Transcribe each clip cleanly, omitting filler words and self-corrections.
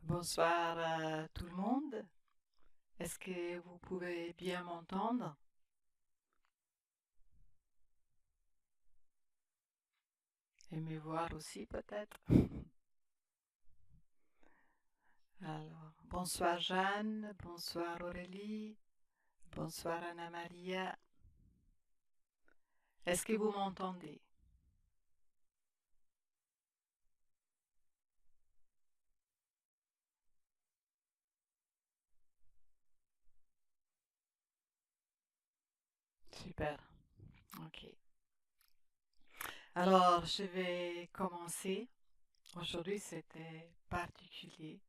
Bonsoir à tout le monde. Est-ce que vous pouvez bien m'entendre et me voir aussi peut-être? Alors, bonsoir Jeanne, bonsoir Aurélie, bonsoir Anna Maria. Est-ce que vous m'entendez? Super. Ok. Alors, je vais commencer. Aujourd'hui, c'était particulier.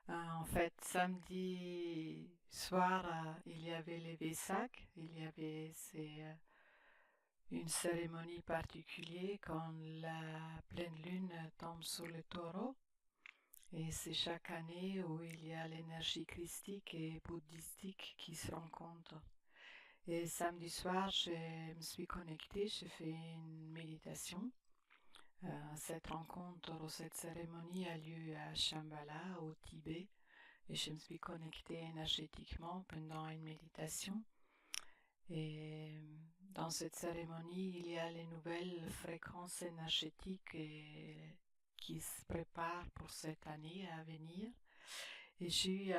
En fait, samedi soir, il y avait les Vesak, il y avait une cérémonie particulière quand la pleine lune tombe sur le taureau. Et c'est chaque année où il y a l'énergie christique et bouddhistique qui se rencontrent. Et samedi soir, je me suis connectée, j'ai fait une méditation. Cette rencontre ou cette cérémonie a lieu à Shambhala, au Tibet, et je me suis connectée énergétiquement pendant une méditation. Et dans cette cérémonie, il y a les nouvelles fréquences énergétiques qui se préparent pour cette année à venir. Et j'ai eu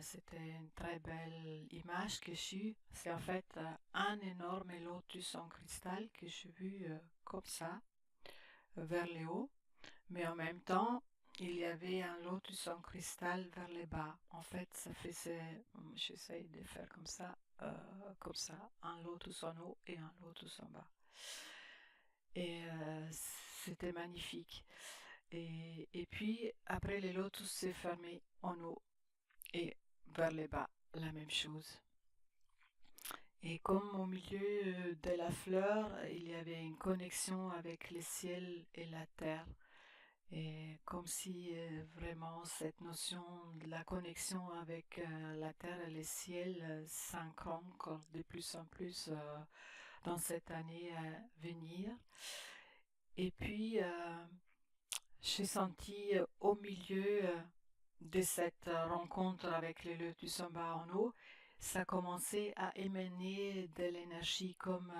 c'était une très belle image que j'ai eue. C'est en fait un énorme lotus en cristal que j'ai vu comme ça, vers le haut. Mais en même temps, il y avait un lotus en cristal vers le bas. En fait, ça faisait, j'essaye de faire comme ça, un lotus en haut et un lotus en bas. Et c'était magnifique. Et puis, après, le lotus s'est fermé en haut et vers le bas, la même chose. Et comme au milieu de la fleur, il y avait une connexion avec le ciel et la terre. Et comme si vraiment cette notion de la connexion avec la terre et le ciel s'ancre encore de plus en plus dans cette année à venir. Et puis, j'ai senti au milieu de cette rencontre avec le lotus en bas en haut, ça commençait à émaner de l'énergie comme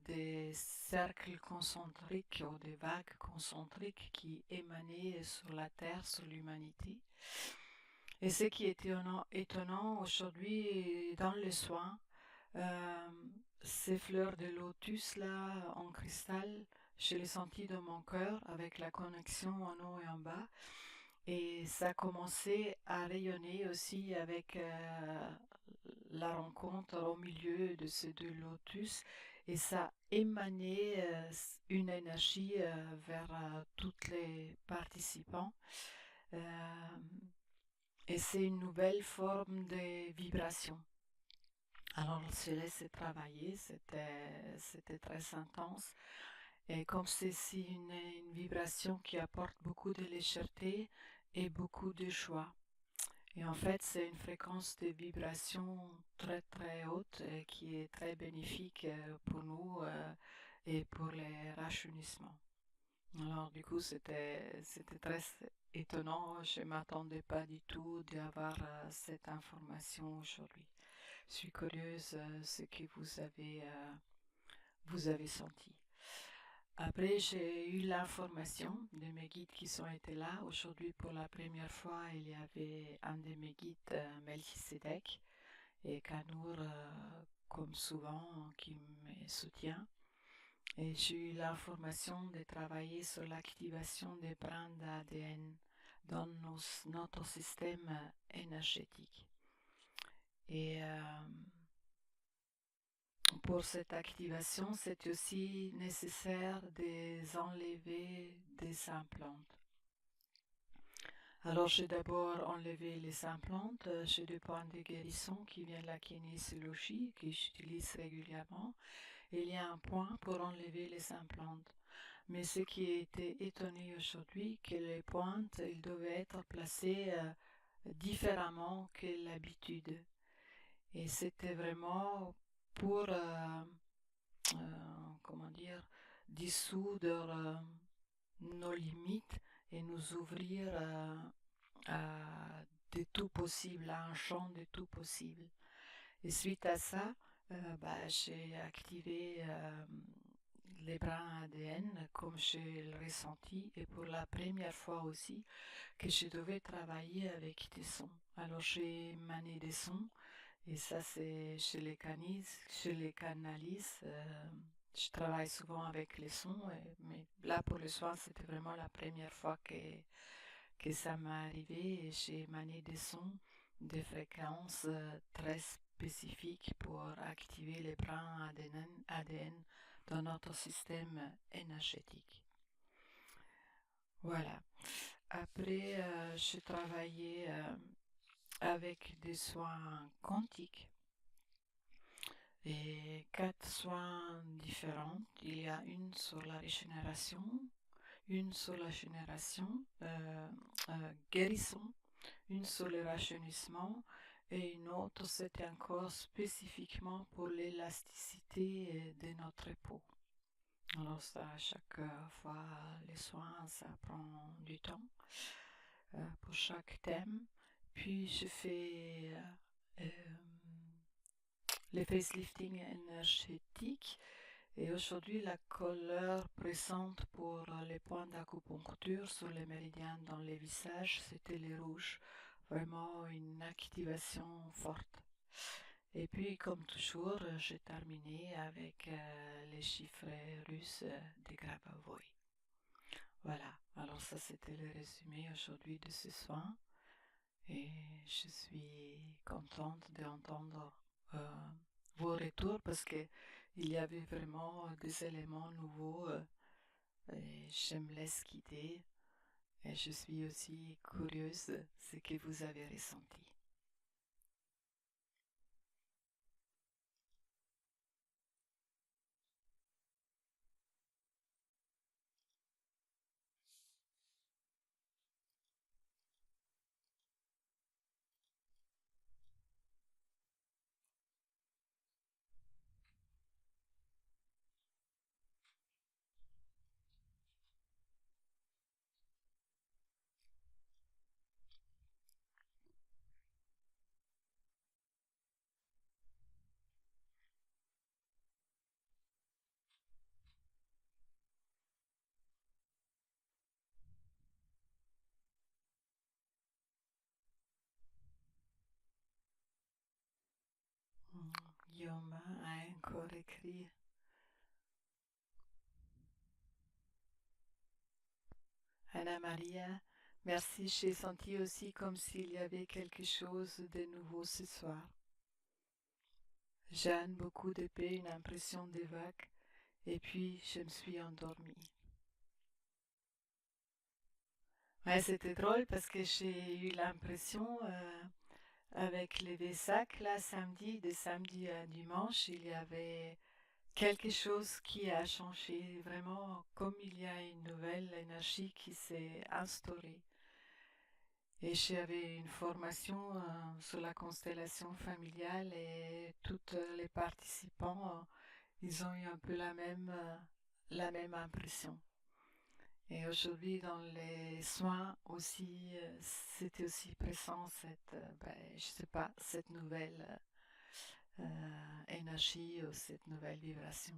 des cercles concentriques ou des vagues concentriques qui émanaient sur la Terre, sur l'humanité. Et ce qui est étonnant aujourd'hui dans les soins, euh, ces fleurs de lotus là en cristal, je les sentis dans mon cœur avec la connexion en haut et en bas. Et ça a commencé à rayonner aussi avec la rencontre au milieu de ces deux lotus. Et ça a émané une énergie vers tous les participants. Euh, et c'est une nouvelle forme de vibration. Alors on se laisse travailler, c'était très intense. Et comme c'est une vibration qui apporte beaucoup de légèreté et beaucoup de joie. Et en fait, c'est une fréquence de vibration très très haute qui est très bénéfique pour nous et pour les rajeunissements. Alors du coup, c'était très étonnant. Je ne m'attendais pas du tout d'avoir cette information aujourd'hui. Je suis curieuse ce que vous avez senti. Après, j'ai eu l'information de mes guides qui sont été là. Aujourd'hui, pour la première fois, il y avait un de mes guides, Melchisedec, et Kanour, comme souvent, qui me soutient. Et j'ai eu l'information de travailler sur l'activation des brins d'ADN dans notre système énergétique. Et pour cette activation, c'est aussi nécessaire d'enlever des implants. Alors, j'ai d'abord enlevé les implants. J'ai des points de guérison qui viennent de la kinésiologie, que j'utilise régulièrement. Et il y a un point pour enlever les implants. Mais ce qui a été étonné aujourd'hui, que les pointes, ils devaient être placées différemment que l'habitude. Et c'était vraiment pour comment dire, dissoudre nos limites et nous ouvrir à de tout possible, à un champ de tout possible. Et suite à ça, j'ai activé les brins ADN comme j'ai le ressenti et pour la première fois aussi que je devais travailler avec des sons. Alors j'ai mané des sons et ça c'est chez les canalises. Je travaille souvent avec les sons, mais là pour le soin c'était vraiment la première fois que ça m'est arrivé et j'ai mané des sons, des fréquences très spécifiques pour activer les brins ADN dans notre système énergétique. Voilà. Après, j'ai travaillé avec des soins quantiques et 4 soins différents. Il y a une sur la régénération, une sur la génération, guérison, une sur le rajeunissement et une autre c'était encore spécifiquement pour l'élasticité de notre peau. Alors ça, à chaque fois, les soins, ça prend du temps pour chaque thème. Puis je fais les facelifting énergétiques. Et aujourd'hui, la couleur présente pour les points d'acupuncture sur les méridiens dans les visages, c'était les rouges. Vraiment une activation forte. Et puis, comme toujours, j'ai terminé avec les chiffres russes des Grabavoy. Voilà, alors ça c'était le résumé aujourd'hui de ce soin. Et je suis contente d'entendre vos retours parce que il y avait vraiment des éléments nouveaux et je me laisse guider et je suis aussi curieuse de ce que vous avez ressenti. Guillaume a encore écrit Anna Maria, merci, j'ai senti aussi comme s'il y avait quelque chose de nouveau ce soir. Jeanne, beaucoup de paix, une impression de vague, et puis je me suis endormie. Ouais, c'était drôle parce que j'ai eu l'impression, avec les Vesak, là, samedi, de samedi à dimanche, il y avait quelque chose qui a changé, vraiment comme il y a une nouvelle énergie qui s'est instaurée. Et j'avais une formation sur la constellation familiale et toutes les participants, ils ont eu un peu la même impression. Et aujourd'hui, dans les soins aussi, c'était aussi présent je sais pas, cette nouvelle énergie ou cette nouvelle vibration.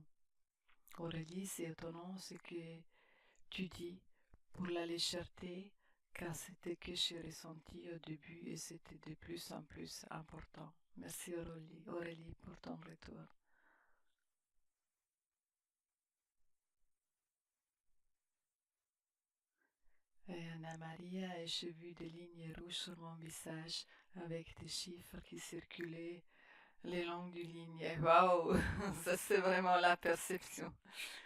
Aurélie, c'est étonnant ce que tu dis pour la légèreté, car c'était que j'ai ressenti au début et c'était de plus en plus important. Merci Aurélie pour ton retour. Et Anna Maria, et j'ai vu des lignes rouges sur mon visage avec des chiffres qui circulaient les longues du ligne. Waouh, ça c'est vraiment la perception.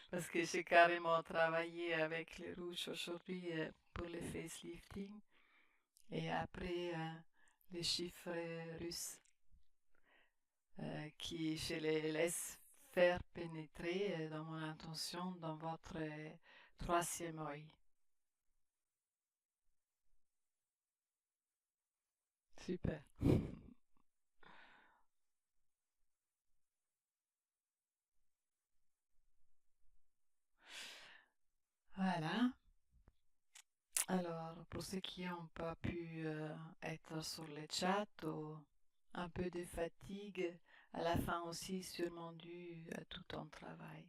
Parce que j'ai carrément travaillé avec les rouges aujourd'hui pour le facelifting. Et après, les chiffres russes qui je les laisse faire pénétrer dans mon intention dans votre troisième œil. Super. Voilà. Alors, pour ceux qui n'ont pas pu être sur le chat ou un peu de fatigue, à la fin aussi sûrement dû à tout ton travail.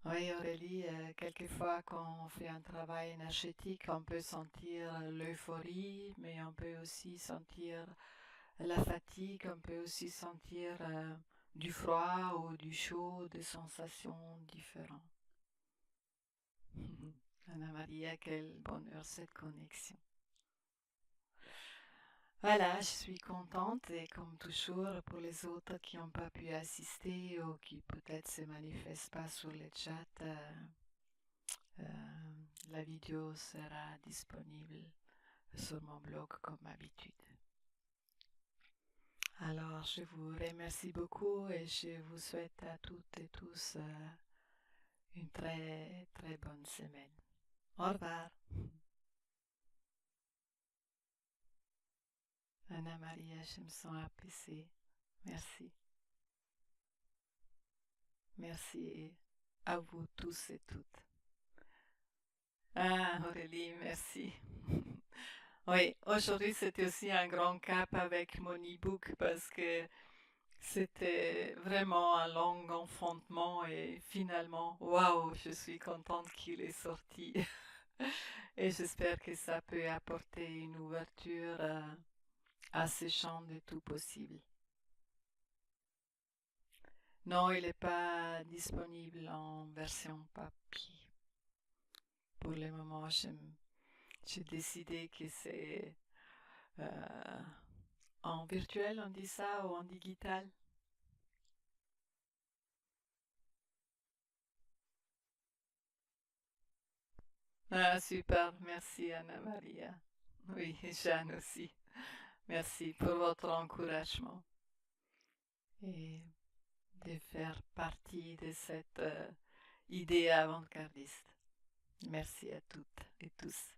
Oui, Aurélie, quelquefois quand on fait un travail énergétique, on peut sentir l'euphorie, mais on peut aussi sentir la fatigue, on peut aussi sentir du froid ou du chaud, des sensations différentes. Anna Maria, quel bonheur cette connexion. Voilà, je suis contente et comme toujours pour les autres qui n'ont pas pu assister ou qui peut-être se manifestent pas sur le chat, la vidéo sera disponible sur mon blog comme d'habitude. Alors, je vous remercie beaucoup et je vous souhaite à toutes et tous une très très bonne semaine. Au revoir. Anna Maria, je me sens apaisée. Merci. Merci à vous tous et toutes. Ah, Aurélie, merci. Oui, aujourd'hui c'était aussi un grand cap avec mon e-book parce que c'était vraiment un long enfantement et finalement, waouh, je suis contente qu'il est sorti. Et j'espère que ça peut apporter une ouverture à ce champ de tout possible. Non, il n'est pas disponible en version papier. Pour le moment, j'ai décidé que c'est euh, en virtuel, on dit ça, ou en digital. Ah, super, merci Anna Maria. Oui, Jeanne aussi. Merci pour votre encouragement et de faire partie de cette idée avant-gardiste. Merci à toutes et tous.